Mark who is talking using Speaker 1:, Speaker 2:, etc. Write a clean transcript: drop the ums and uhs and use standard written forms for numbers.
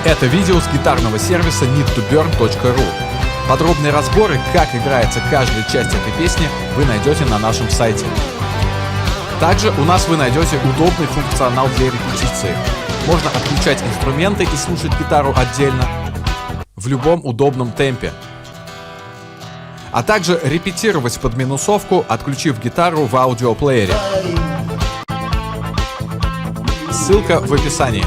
Speaker 1: Это видео с гитарного сервиса need2burn.ru. Подробные разборы, как играется каждая часть этой песни, вы найдете на нашем сайте. Также у нас вы найдете удобный функционал для репетиции. Можно отключать инструменты и слушать гитару отдельно в любом удобном темпе. А также репетировать под минусовку, отключив гитару в аудиоплеере. Ссылка в описании.